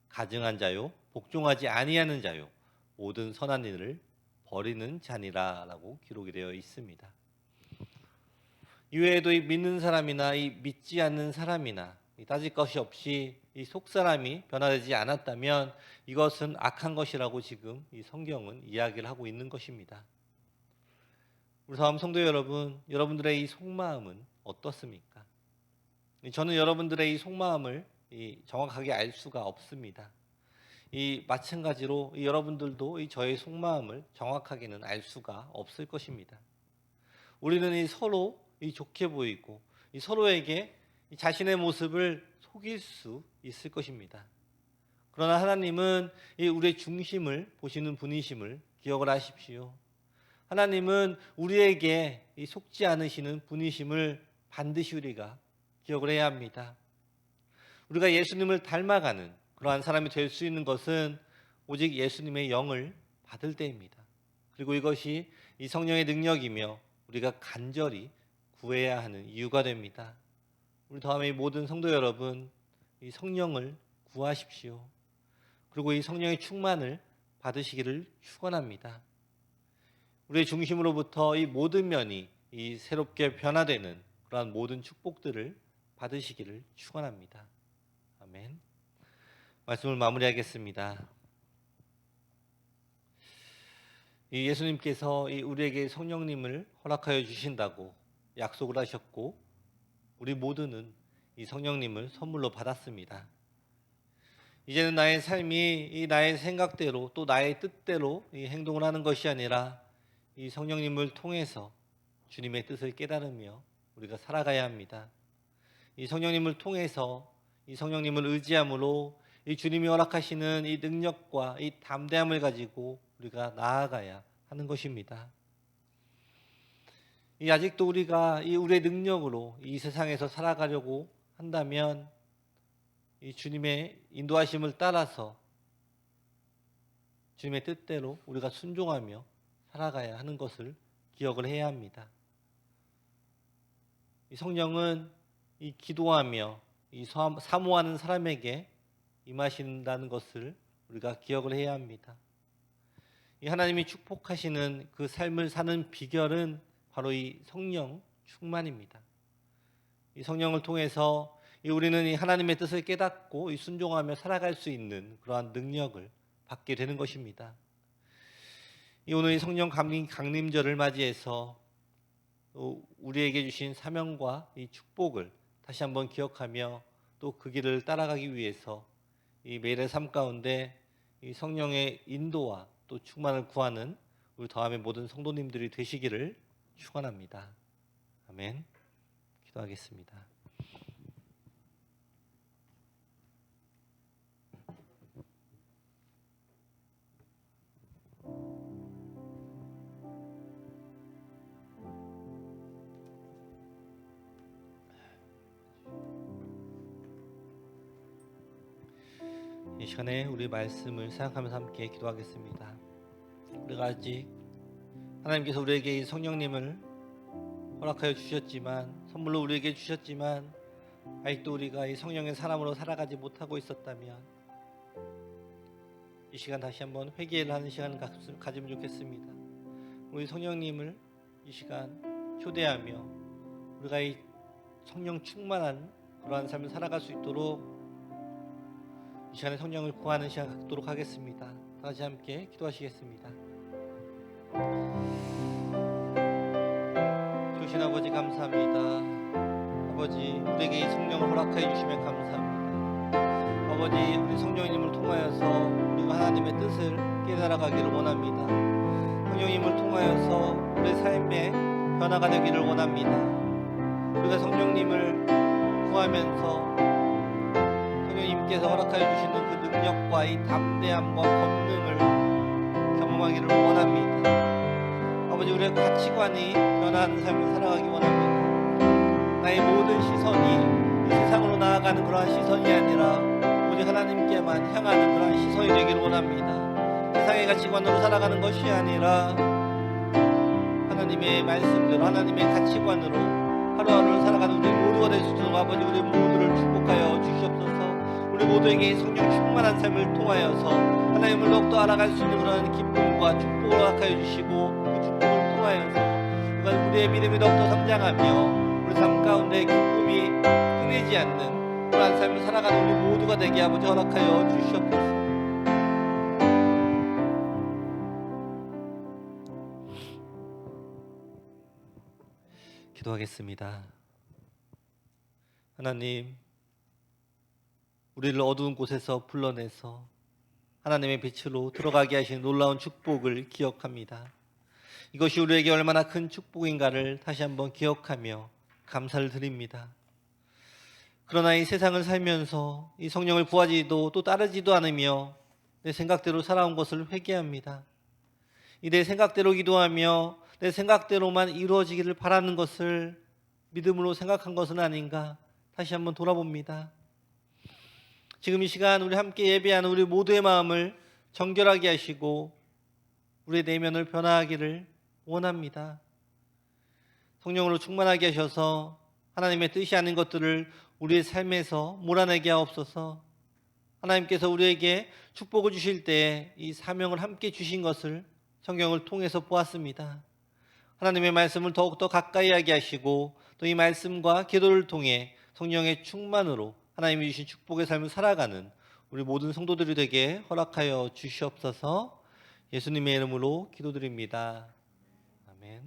가증한 자요 복종하지 아니하는 자요 모든 선한 일을 버리는 자니라 라고 기록이 되어 있습니다. 이외에도 이 믿는 사람이나 이 믿지 않는 사람이나 따질 것이 없이 이 속사람이 변화되지 않았다면 이것은 악한 것이라고 지금 이 성경은 이야기를 하고 있는 것입니다. 우리 다음 성도 여러분, 여러분들의 이 속마음은 어떻습니까? 저는 여러분들의 이 속마음을 정확하게 알 수가 없습니다. 마찬가지로 여러분들도 저의 속마음을 정확하게는 알 수가 없을 것입니다. 우리는 서로 좋게 보이고 서로에게 자신의 모습을 속일 수 있을 것입니다. 그러나 하나님은 우리의 중심을 보시는 분이심을 기억을 하십시오. 하나님은 우리에게 속지 않으시는 분이심을 반드시 우리가 기억을 해야 합니다. 우리가 예수님을 닮아가는 그러한 사람이 될 수 있는 것은 오직 예수님의 영을 받을 때입니다. 그리고 이것이 이 성령의 능력이며 우리가 간절히 구해야 하는 이유가 됩니다. 우리 다음에 모든 성도 여러분, 이 성령을 구하십시오. 그리고 이 성령의 충만을 받으시기를 축원합니다. 우리의 중심으로부터 이 모든 면이 새롭게 변화되는 그러한 모든 축복들을 받으시기를 축원합니다. 아멘. 말씀을 마무리하겠습니다. 이 예수님께서 우리에게 성령님을 허락하여 주신다고 약속을 하셨고 우리 모두는 이 성령님을 선물로 받았습니다. 이제는 나의 삶이 이 나의 생각대로 또 나의 뜻대로 이 행동을 하는 것이 아니라 이 성령님을 통해서 주님의 뜻을 깨달으며 우리가 살아가야 합니다. 이 성령님을 통해서 이 성령님을 의지함으로 이 주님이 허락하시는 이 능력과 이 담대함을 가지고 우리가 나아가야 하는 것입니다. 아직도 우리가 우리의 능력으로 이 세상에서 살아가려고 한다면 이 주님의 인도하심을 따라서 주님의 뜻대로 우리가 순종하며 살아가야 하는 것을 기억을 해야 합니다. 이 성령은 기도하며 사모하는 사람에게 임하신다는 것을 우리가 기억을 해야 합니다. 하나님이 축복하시는 그 삶을 사는 비결은 바로 이 성령 충만입니다. 이 성령을 통해서 우리는 이 하나님의 뜻을 깨닫고 순종하며 살아갈 수 있는 그러한 능력을 받게 되는 것입니다. 오늘 이 성령 강림절을 맞이해서 우리에게 주신 사명과 이 축복을 다시 한번 기억하며 또 그 길을 따라가기 위해서 이 매일의 삶 가운데 이 성령의 인도와 또 충만을 구하는 우리 더함의 모든 성도님들이 되시기를 축원합니다. 아멘. 기도하겠습니다. 이 시간에 우리 말씀을 생각하면서 함께 기도하겠습니다. 우리가 아직 하나님께서 우리에게 이 성령님을 허락하여 주셨지만 선물로 우리에게 주셨지만 아직도 우리가 이 성령의 사람으로 살아가지 못하고 있었다면 이 시간 다시 한번 회개를 하는 시간을 가지면 좋겠습니다. 우리 성령님을 이 시간 초대하며 우리가 이 성령 충만한 그러한 삶을 살아갈 수 있도록 이 시간에 성령을 구하는 시간 갖도록 하겠습니다. 다시 함께 기도하시겠습니다. 주신 아버지 감사합니다. 아버지 우리에게 이 성령을 허락하여 주시면 감사합니다. 아버지 우리 성령님을 통하여서 우리가 하나님의 뜻을 깨달아가기를 원합니다. 성령님을 통하여서 우리 삶의 변화가 되기를 원합니다. 우리가 성령님을 구하면서 성령님께서 허락하여 주시는 그 능력과 이 담대함과 권능을 경험하기를 원합니다. 아버지 우리의 가치관이 변화하는 삶을 살아가기 원합니다. 나의 모든 시선이 이 세상으로 나아가는 그러한 시선이 아니라 오직 하나님께만 향하는 그러한 시선이 되기를 원합니다. 세상의 가치관으로 살아가는 것이 아니라 하나님의 말씀대로 하나님의 가치관으로 하루하루를 살아가는 우리 모두가 될 수 있도록 아버지 우리 모두를 축복하여 주시옵소서. 우리 모두에게 성령 충만한 삶을 통하여서 하나님을 더욱더 알아갈 수 있는 그런 기쁨과 축복을 허락하여 주시고 그 축복을 통하여서 우리의 믿음이 더욱더 성장하며 우리 삶 가운데 기쁨이 끊이지 않는 그러한 삶을 살아가는 우리 모두가 되게 아버지 허락하여 주시옵소서. 기도하겠습니다. 하나님 우리를 어두운 곳에서 불러내서 하나님의 빛으로 들어가게 하신 놀라운 축복을 기억합니다. 이것이 우리에게 얼마나 큰 축복인가를 다시 한번 기억하며 감사를 드립니다. 그러나 이 세상을 살면서 이 성령을 구하지도 또 따르지도 않으며 내 생각대로 살아온 것을 회개합니다. 내 생각대로 기도하며 내 생각대로만 이루어지기를 바라는 것을 믿음으로 생각한 것은 아닌가 다시 한번 돌아봅니다. 지금 이 시간 우리 함께 예배하는 우리 모두의 마음을 정결하게 하시고 우리의 내면을 변화하기를 원합니다. 성령으로 충만하게 하셔서 하나님의 뜻이 아닌 것들을 우리의 삶에서 몰아내게 하옵소서. 하나님께서 우리에게 축복을 주실 때 이 사명을 함께 주신 것을 성경을 통해서 보았습니다. 하나님의 말씀을 더욱더 가까이 하게 하시고 또 이 말씀과 기도를 통해 성령의 충만으로 하나님이 주신 축복의 삶을 살아가는 우리 모든 성도들이 되게 허락하여 주시옵소서. 예수님의 이름으로 기도드립니다. 아멘.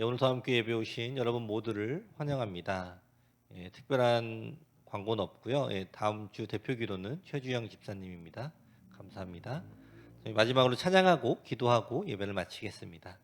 오늘 더 함께 예배 오신 여러분 모두를 환영합니다. 특별한 광고는 없고요. 다음 주 대표 기도는 최주영 집사님입니다. 감사합니다. 저희 마지막으로 찬양하고 기도하고 예배를 마치겠습니다.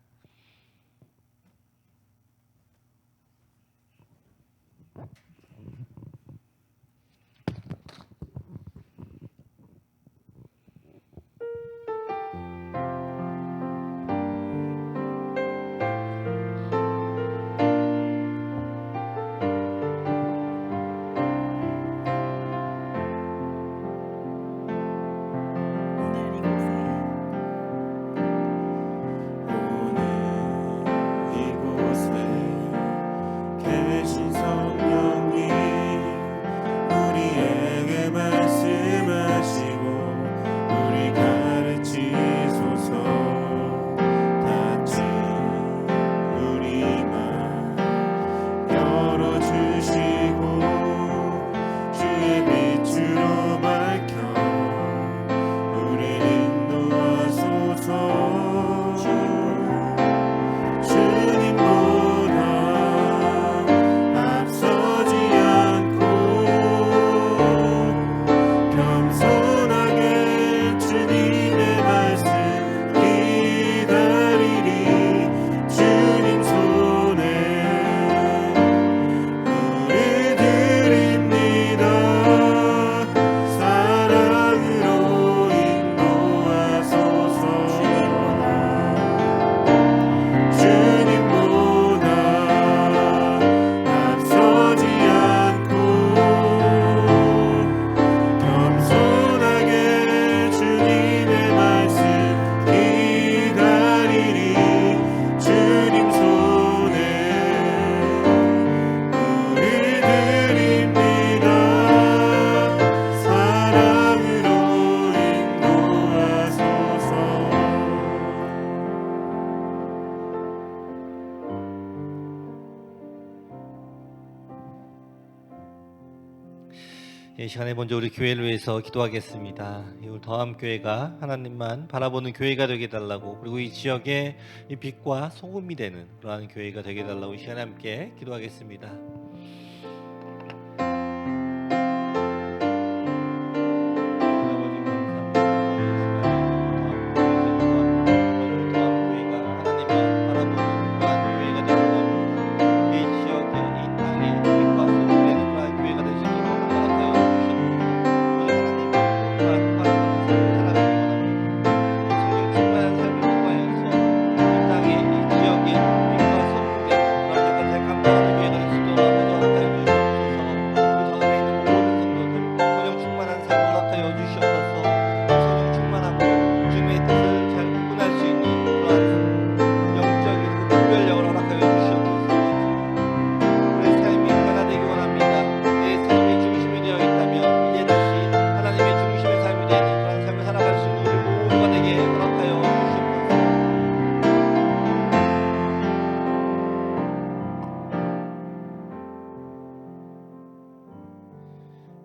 이 시간에 먼저 우리 교회를 위해서 기도하겠습니다. 오늘 더함교회가 하나님만 바라보는 교회가 되게 해달라고, 그리고 이 지역에 이 빛과 소금이 되는 그러한 교회가 되게 해달라고 이 시간에 함께 기도하겠습니다.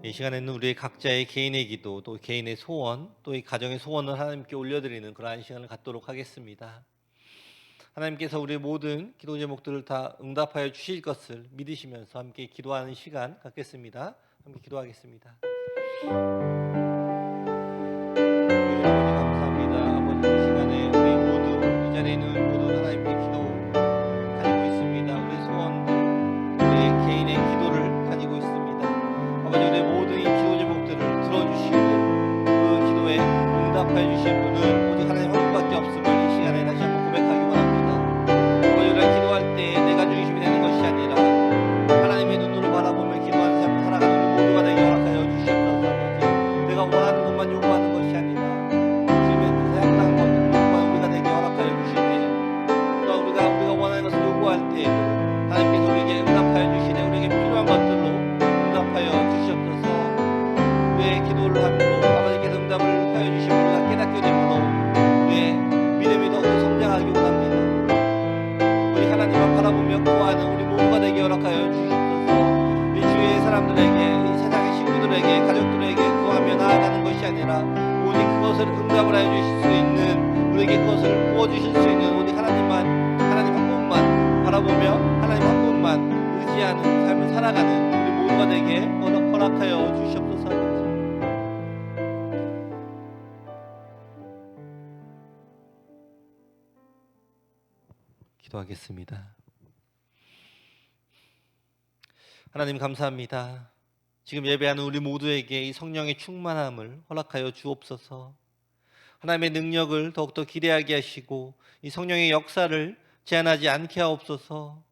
이 시간에는 우리 각자의 개인의 기도, 또 개인의 소원, 또 이 가정의 소원을 하나님께 올려드리는 그러한 시간을 갖도록 하겠습니다. 하나님께서 우리 모든 기도 제목들을 다 응답하여 주실 것을 믿으시면서 함께 기도하는 시간 갖겠습니다. 함께 기도하겠습니다. 감사합니다. 아버지, 이 시간에 우리 모두, 이 자리에 있는 모두 하나님께 기도 가지고 있습니다. 우리 소원들, 우리 개인의 기도를 가지고 있습니다. 아버지, 우리 모든 이 기도 제목들을 들어주시고 그 기도에 응답하여 주신 분은 오직 하나님 한 분밖에 없음을 이 시간에 다시 한번 고백하기 원합니다. 아버지, 우리가 기도할 때 내가 중심이 되는 것이 아니라 하나님의 눈으로 바라보며 기도하는 삶을 살아가는 우리 모두가 되게 허락하여 주시옵소서. 아버지, 내가 원하는 것만 요구하는 것이 아니라 주님의 뜻에 합당한 것들을 요구하는 우리가 되게 허락하여 주시네. 또 우리가 원하는 것을 요구할 때 하나님께서 우리에게 응답하여 주시네. 우리에게 필요한 것들로 응답하여 주시옵소서. 우리의 기도를 함으로 아버지께서 응답을 하여 주시면 우리가 깨닫게 되므로 우리의 믿음이 더욱 성장하기 원합니다. 우리 하나님만 바라보며 구하는 우리 사용을 해 주실 수 있는, 우리에게 그것을 부어 주실 수 있는 오직 하나님 한 분만 바라보며 하나님 한 분만 의지하는 삶을 살아가는 우리 모두가 되게 허락하여 주시옵소서. 기도하겠습니다. 하나님 감사합니다. 지금 예배하는 우리 모두에게 이 성령의 충만함을 허락하여 주옵소서. 하나님의 능력을 더욱더 기대하게 하시고 이 성령의 역사를 제한하지 않게 하옵소서.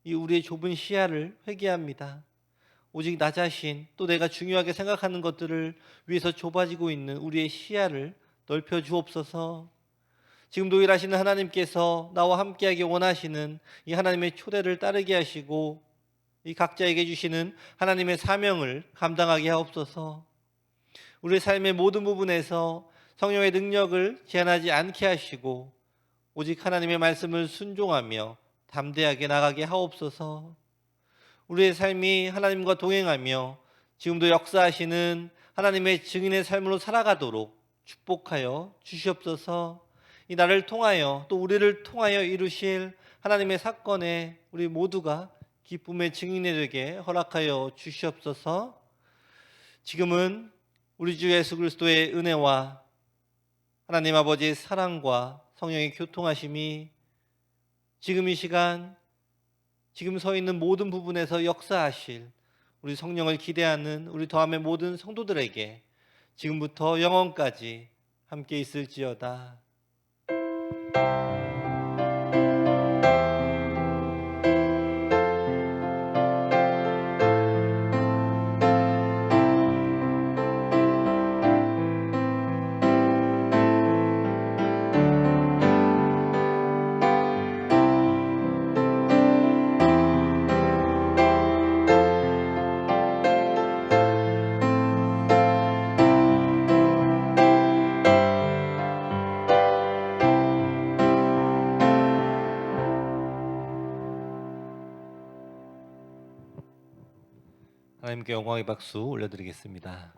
이 우리의 좁은 시야를 회개합니다. 오직 나 자신, 또 내가 중요하게 생각하는 것들을 위해서 좁아지고 있는 우리의 시야를 넓혀 주옵소서. 지금도 일하시는 하나님께서 나와 함께하기 원하시는 이 하나님의 초대를 따르게 하시고 이 각자에게 주시는 하나님의 사명을 감당하게 하옵소서. 우리의 삶의 모든 부분에서 성령의 능력을 제한하지 않게 하시고 오직 하나님의 말씀을 순종하며 담대하게 나가게 하옵소서. 우리의 삶이 하나님과 동행하며 지금도 역사하시는 하나님의 증인의 삶으로 살아가도록 축복하여 주시옵소서. 이 나를 통하여 또 우리를 통하여 이루실 하나님의 사건에 우리 모두가 기쁨의 증인이 되게 허락하여 주시옵소서. 지금은 우리 주 예수 그리스도의 은혜와 하나님 아버지의 사랑과 성령의 교통하심이 지금 이 시간, 지금 서 있는 모든 부분에서 역사하실 우리 성령을 기대하는 우리 더함의 모든 성도들에게 지금부터 영원까지 함께 있을지어다. 하나님께 영광의 박수 올려드리겠습니다.